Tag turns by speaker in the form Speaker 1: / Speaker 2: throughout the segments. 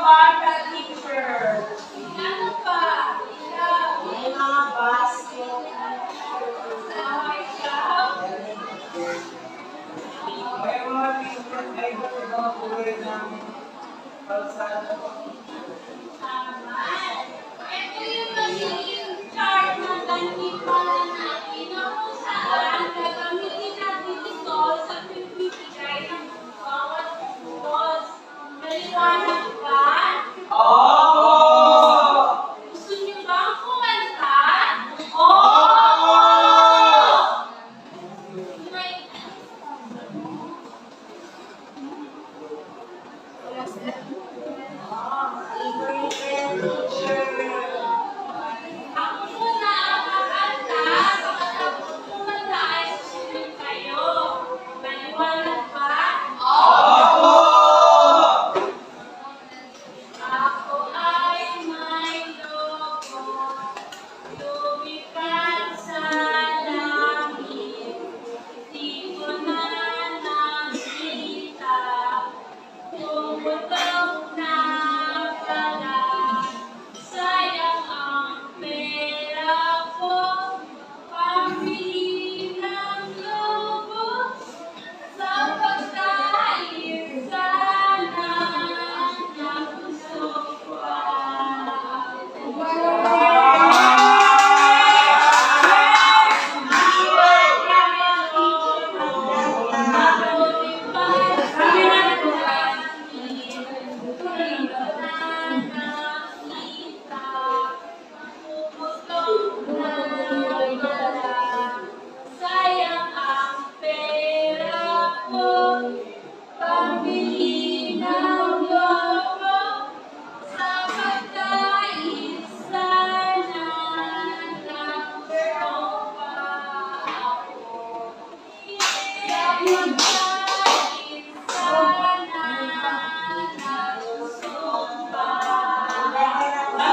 Speaker 1: bata, teacher. Ano pa? May mga basket.
Speaker 2: May mga teacher ay mga kulay ng kalsada.
Speaker 1: Tama. Ito yung magiging chart ng gantimpala natin na kung saan gagamitin natin ito sa pipibigay ng bawat butos. Maliwanag ba?
Speaker 2: Oo!
Speaker 1: Gusto niyo ba kumanta? Oo! May ako muna ang kakanta. Pagkatapos kumanta ay susunod kayo. Maliwanag ba?
Speaker 2: Oo!
Speaker 1: Ako ay may logo, lumipad sa langit. Di ko na nakita, tumutok na pala. Sayang ang pera ko, pambili ng logo. Sa pagkain sana na gusto ko sayang ang pera ko, pambili ng logo. Sa pagkain sana lang gusto pa ako. Sa pagkain sana lang gusto pa ako.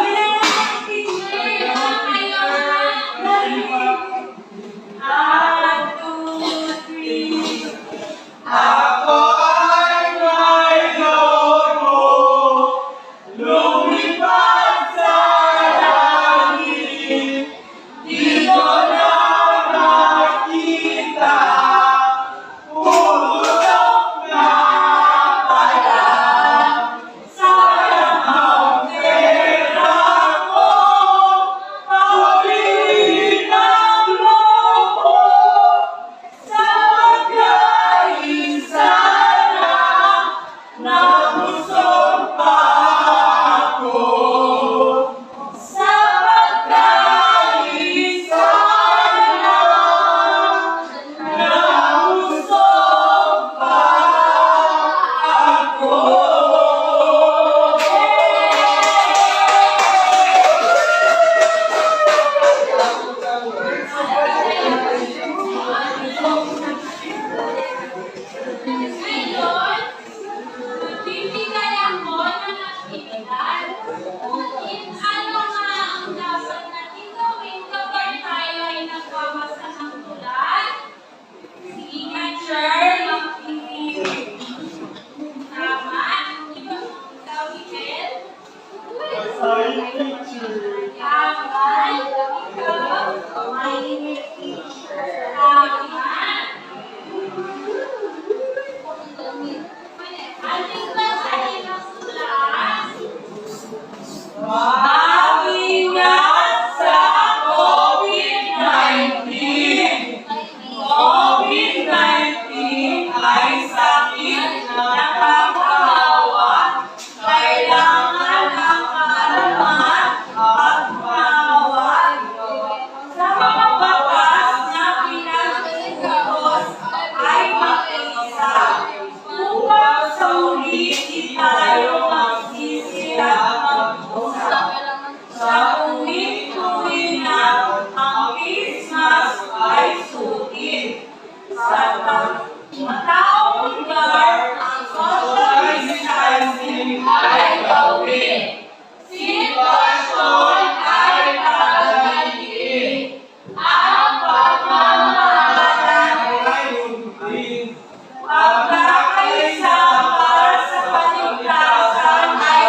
Speaker 1: One, two, three.
Speaker 2: Ako ay may logo, lumipad sa langit. Di ko na nakita, pumutok na pala. Sayang ang pera ko, pabili ng logo. Sa pagkain sana na busog pa ako. Sa pagkain sana na busog pa ako.
Speaker 1: Ngayon, bibigay ako ng aktibidad kung ano nga ang dapat natin gawin kapag tayo ay nagbabasa ng tula. Sige, teacher, mag-ibig. Tama? Ikaw, Miguel? Tama? Ikaw? Tama? Ating basahin ang sulat.
Speaker 2: Mag-ingat sa COVID-19. COVID-19 ay sakit na nakakahawa. Kailangan ang kaalaman at maawa. Sa mga batas na pinag-utos ay makiisa. Upang sa ulit tayo magsisiyap mag-usap. Sa tuwing-tuwing na ang Christmas ay sulit. Sa mataong lugar, ang social distancing ay gawin. Sitwasyon ay tagaliin. Ang pagmamahalan ay sundin. Pagkakaisa para sa kaligtasan ay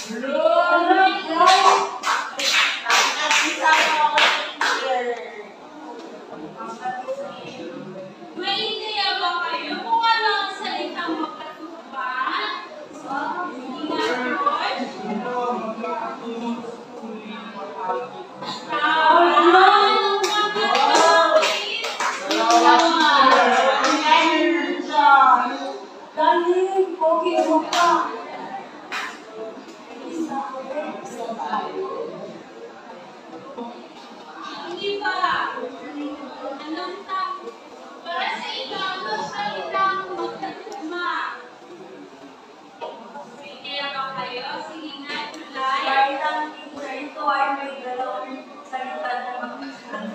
Speaker 1: May ideya ba kayo kung ano ang salitang magkatugma? Ingat, tama ang magkatugma.
Speaker 3: Galing, pogi mo pa.
Speaker 1: Hindi ba? Anong tawag? Para sa inyo, ano ang salitang magkatugma? May ideya ba kayo? Sige nga, July.
Speaker 3: Dahil ang teacher ito ay may dalawang salita na magkakasama.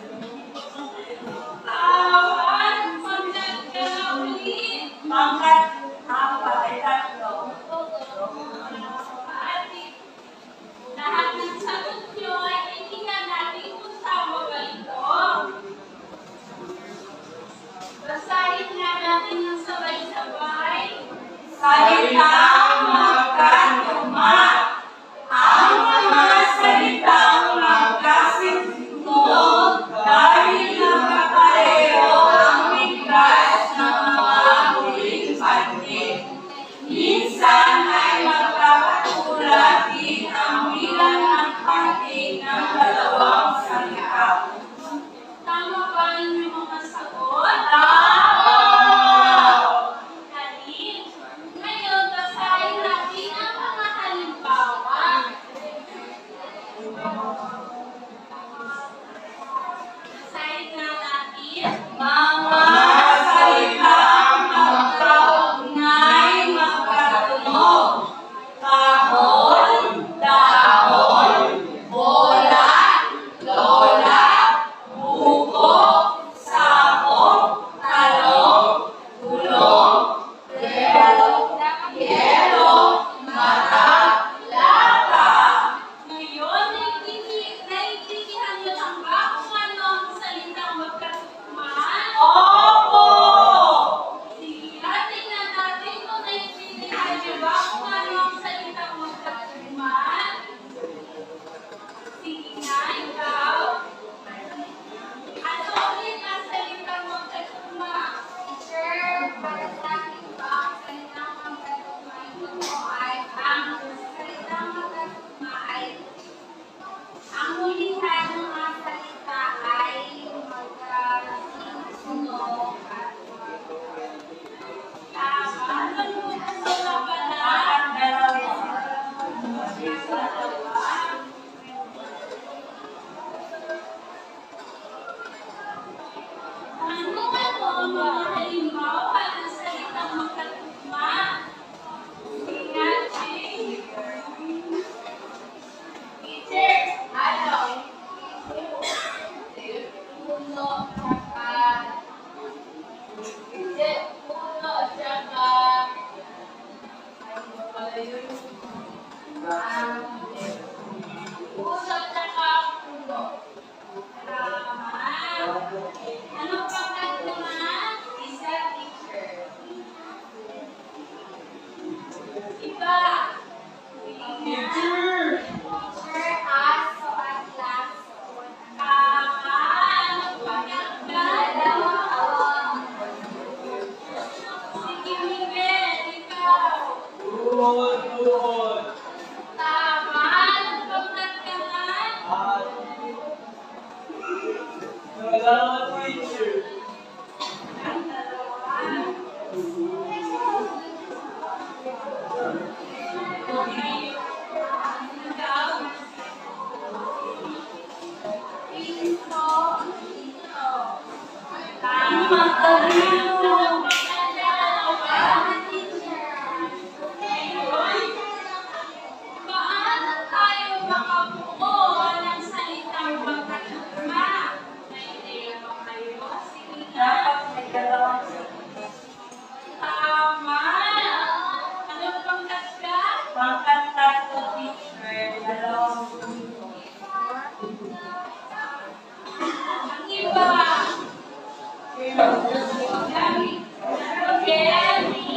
Speaker 1: Tawad, magdag ka na ulit.
Speaker 3: Pangkat, apat ay tatlo.
Speaker 1: Lahat ng sagot nyo ay tingnan natin kung tama ba ito. Basahin nga natin ng sabay-sabay.
Speaker 3: Salitang magkatugma. Ang mga salitang magkasintog dahil nakakareho ang bigkas ng mga huling pansin. Minsan ay magkakatulad din ang bilang ng pansin ng dalawang salita.
Speaker 1: Tama ba ang inyong mga sagot? Halin. Ngayon, basahin natin ang mga halimbawa. Basahin nga natin.
Speaker 3: Mga salitang magkaugnay, magkatunog. Kahon, dahon, bola, lola, buko, sako, talong, gulong, yelo, mata, lata.
Speaker 1: Ngayon, naiintindihan niyo lang ba kung ano ang salitang magkatugma?
Speaker 3: Opo!
Speaker 1: Sige, tingnan natin kung naiintindihan niyo ba kung ano ang salitang magkatugma? Sige nga, ikaw. Ano ulit ang salitang magkatugma?
Speaker 4: Sir, para sa akin ba, ang salitang magkatugma ito po ay ang salitang magkatugma ay ang hulihan ng mga salita ay magkasunog at
Speaker 1: Tama. Nagpupuso na pala.
Speaker 3: Ang dalawa.
Speaker 1: Ano ang mga halimbawa ng salitang magkatugma? Ingat, Jay.
Speaker 4: teacher, ano? Puno, tsaka puno, tsaka ano pala yun? Puso, tsaka puno.
Speaker 1: Tama. Ano pang naman?
Speaker 4: Isa, teacher.
Speaker 1: Iba.
Speaker 3: Teacher!
Speaker 4: Teacher, aso at laso.
Speaker 1: Tama. Ano pang
Speaker 4: Dalawang awang.
Speaker 1: Sige, Miguel. Ikaw.
Speaker 2: Tuhod.
Speaker 1: Tama. Ano pang nagkalan?
Speaker 2: At salamat, teacher.
Speaker 1: Ang dalawa. Ikaw.
Speaker 4: Pinto, ito.
Speaker 1: Tama. Ano pang
Speaker 4: Salamat, teacher.
Speaker 1: Ngayon, paano tayo makabuo ng salitang magkatugma? May ideya ba kayo? Sige nga.
Speaker 3: Dapat may dalawang salita.
Speaker 1: Tama. Ano pang kasya?
Speaker 3: Pangkat tatlo, teacher. Dalawang punto.
Speaker 1: Ang iba. Gabi. Gabi.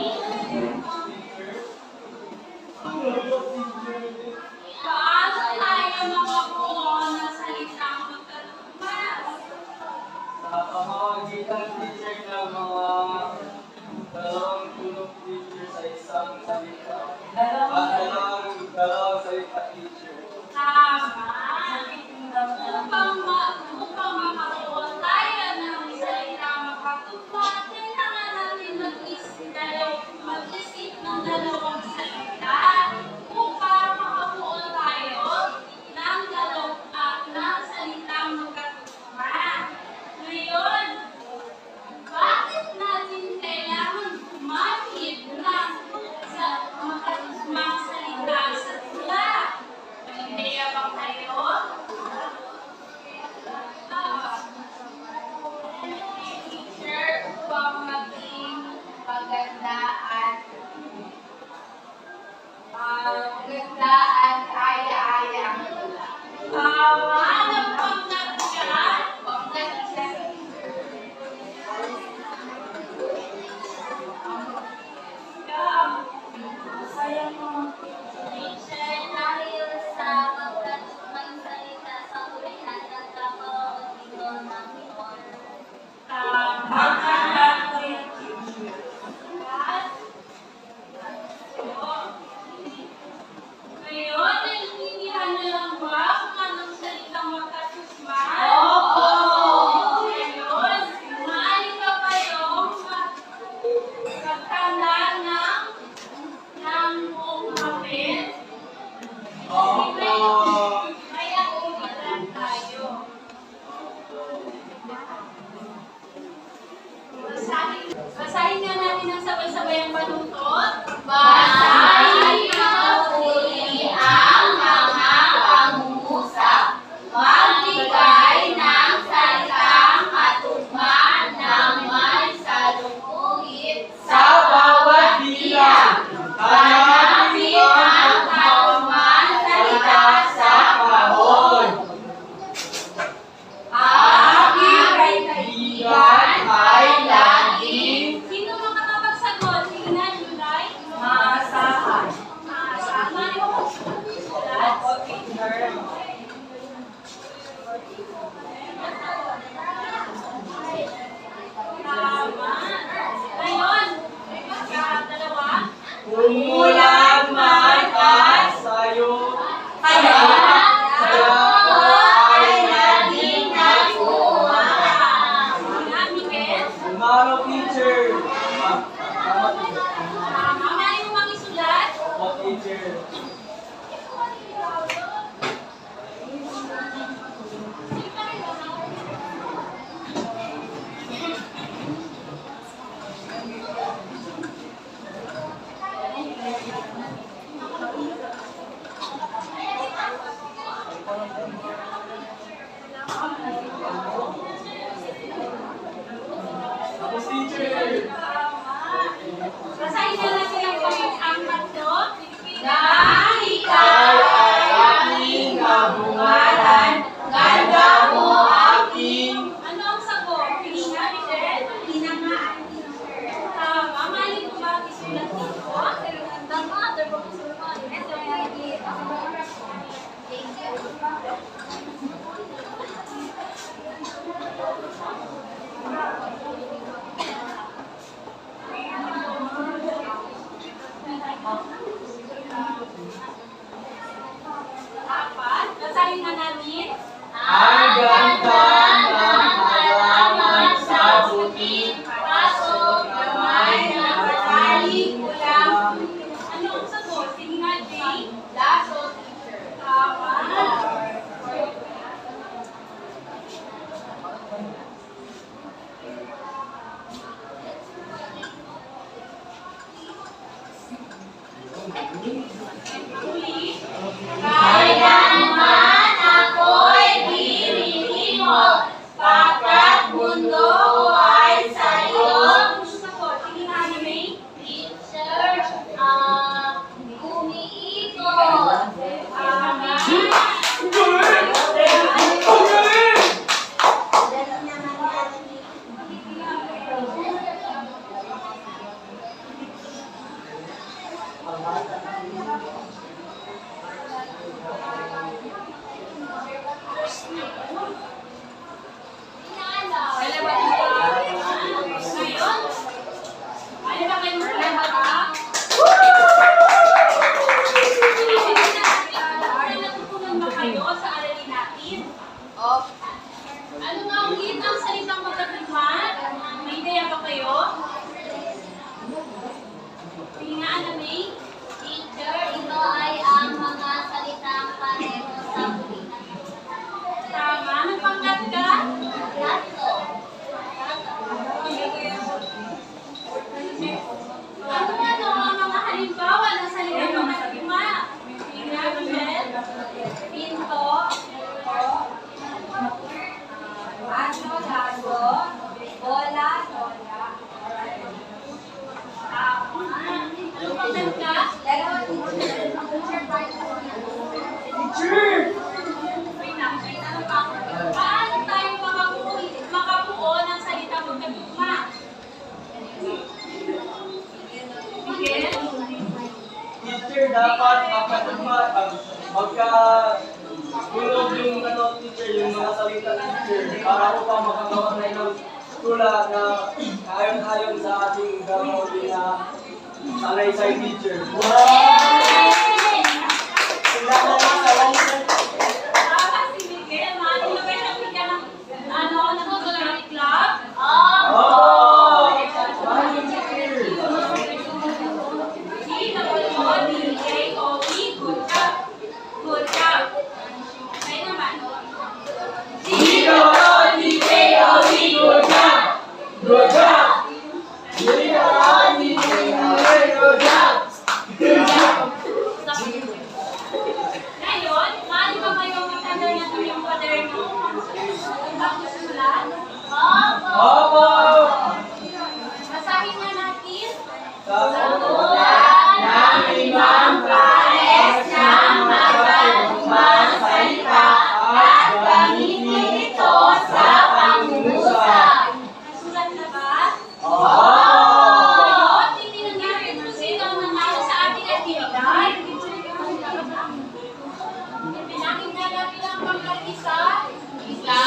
Speaker 2: teacher.
Speaker 1: Tama. Upang makakuha tayo ng salitang makatugma, kailangan natin mag-isip ng dalawang salita upang makakuha tayo ng salitang magkatugma. Ngayon, bakit natin kailangan gumamit ng makatugmang salita sa tula? May ideya ba kayo?
Speaker 4: Teacher, upang maging maganda at kaya-aya ang tula.
Speaker 1: Tama, ng panggatyan.
Speaker 3: Sayang mo.
Speaker 4: Teacher, dahil sa magkatugmang salita sa hulihan at kapawagino ng Lord.
Speaker 3: Magandang Kuya Teacher.
Speaker 1: Ngayon, naintindihan niyo lang ba kung anong salitang magkatugma?
Speaker 3: Opo.
Speaker 1: Ngayon, maaari ba kayong magtanda ng buong papel?
Speaker 2: Opo.
Speaker 1: May aktibitan tayo. Basahin nga natin ang sabay-sabay ang panutot.
Speaker 4: Basahin mabuti ang mga pangungusap. Magbigay ng salitang katugma na may salungkuit
Speaker 2: Sa bawat bilang, hanapin ang katugmang salita sa kahon. Aking kaibigan ay laging
Speaker 1: Sino makakapagsagot? Sige na, July.
Speaker 3: Maasahan.
Speaker 1: Maasahan mo.
Speaker 3: Opo, Teacher.
Speaker 1: Tama. Ngayon, dalawa.
Speaker 2: umulan man at sa'yo. Kaya ay naging nakuha.
Speaker 1: Nga, Miguel.
Speaker 2: Tomorrow, teacher.
Speaker 1: Tama. Maaari mo makisulat.
Speaker 2: Opo, teacher. Tapos, teacher.
Speaker 1: Basahin na natin ang tatlo.
Speaker 4: na ikaw ay aking kabungalan, ganda mo aking
Speaker 1: Ano ang sagot? Hindi nga, Miguel. Tama. Maaari mo ba isulat dito? Dapat. Basahin na natin.
Speaker 2: Ang ganda ng halaman sa buti,
Speaker 4: pasok gamay na kataling ulam.
Speaker 1: Ano ang sagot? Sige nga, Jay.
Speaker 4: Laso, teacher.
Speaker 1: Tama. Huli.
Speaker 4: Kailanman ako'y diririnig mo Opo.
Speaker 1: Ano nga ulit ang salitang magkatugma? May ideya ba kayo? Sige nga, Ana May.
Speaker 4: Teacher, ito ay ang mga salitang pareho sa kulitan.
Speaker 1: Tama. Anong pangkat ka?
Speaker 4: Tatlo.
Speaker 1: Ano ang mga halimbawa ng salitang magkatugma? Sige nga, Michelle.
Speaker 4: Pinto. Ano, lago. Bola, lola.
Speaker 1: Anong pangkat ka?
Speaker 4: Dalawa, teacher. Teacher,
Speaker 1: Wait lang, may tanong pa ako. Paano tayo makabuo ng salitang magkatugma? Miguel?
Speaker 2: Teacher, dapat magka-tulog yung teacher, yung mga salita ng teacher para upang makagawa tayo ng tula na ayon-ayon sa ating gagawin na salaysay teacher.
Speaker 1: Tama si Miguel. Mano na kayo nagbigyan ng nagtutulungan club?
Speaker 2: Oh!
Speaker 1: G-W-O-D-A-O-E. Good job. Good job. Kayo naman.
Speaker 2: G-O-D-A-O-E, good job! Good job! G-O-D-A-O-E, good job! Good job!
Speaker 1: Ngayon, maaari ba kayong magtanda na ito yung kwaderno? Bago sulat?
Speaker 2: Opo!
Speaker 1: Basahin nga natin.
Speaker 2: Sa
Speaker 4: ng limang pares ng magkatugmang salita at gamitin ito sa pangungusap.
Speaker 1: Nasulat na ba?
Speaker 2: Oh!
Speaker 1: Ngayon, titingnan natin kung sino ang nanalo sa ating aktibidad. Bilangin na natin ang pangkat-isa. Isa.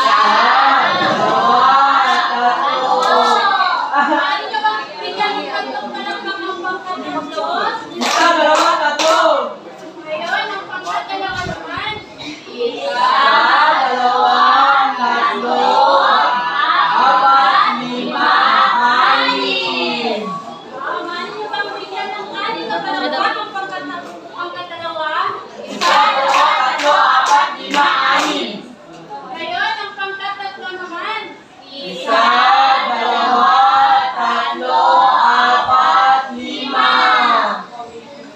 Speaker 1: Maaari nyo bang bigyan ng tatlong palakpak ng pangkat-tatlo?
Speaker 2: Isa, dalawa, tatlo!
Speaker 1: Ngayon, ang pangkat-dalawa naman.
Speaker 4: Isa, dalawa, tatlo, apat, lima, anim.
Speaker 1: Maaari nyo bang bigyan ng anim na palakpak ang pangkat-dalawa?
Speaker 4: Isa, dalawa, tatlo, apat, lima, anim.
Speaker 1: Ngayon, ang pangkat-tatlo naman.
Speaker 4: Isa, dalawa, tatlo, apat, lima.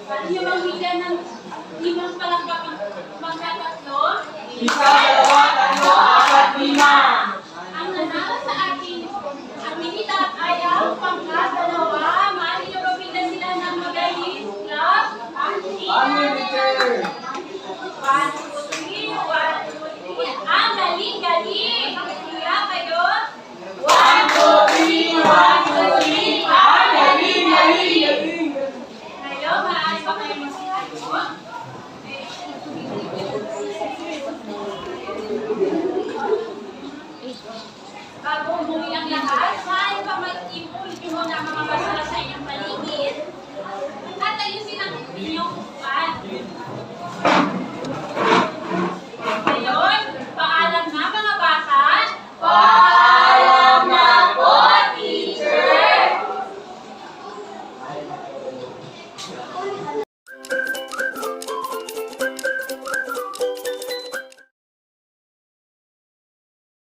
Speaker 1: Maaari nyo bang bigyan ng limang palakpak ang pangkat-tatlo?
Speaker 2: Isa, dalawa, tatlo, apat, lima!
Speaker 1: Ang nanalo sa ating aktibidad ay ang pangkat-dalawa. Maaari nyo bang bigyan sila ng magaling club?
Speaker 2: Ano, teacher?
Speaker 1: 1, 2, 3, 1, 2, 3. Ang galing-galing! Kaya kayo?
Speaker 4: 1, 2, 3, 1, 2, 3, ang galing, galing.
Speaker 1: Ngayon, maaari ba kayo magsasagot? Bago umuwi ang lahat, maaari ba mag-improve yung mga mga basura sa inyong paligid? At ayusin ang inyong upan. Ngayon, paalam na mga bata.
Speaker 4: Paalam na po, teacher.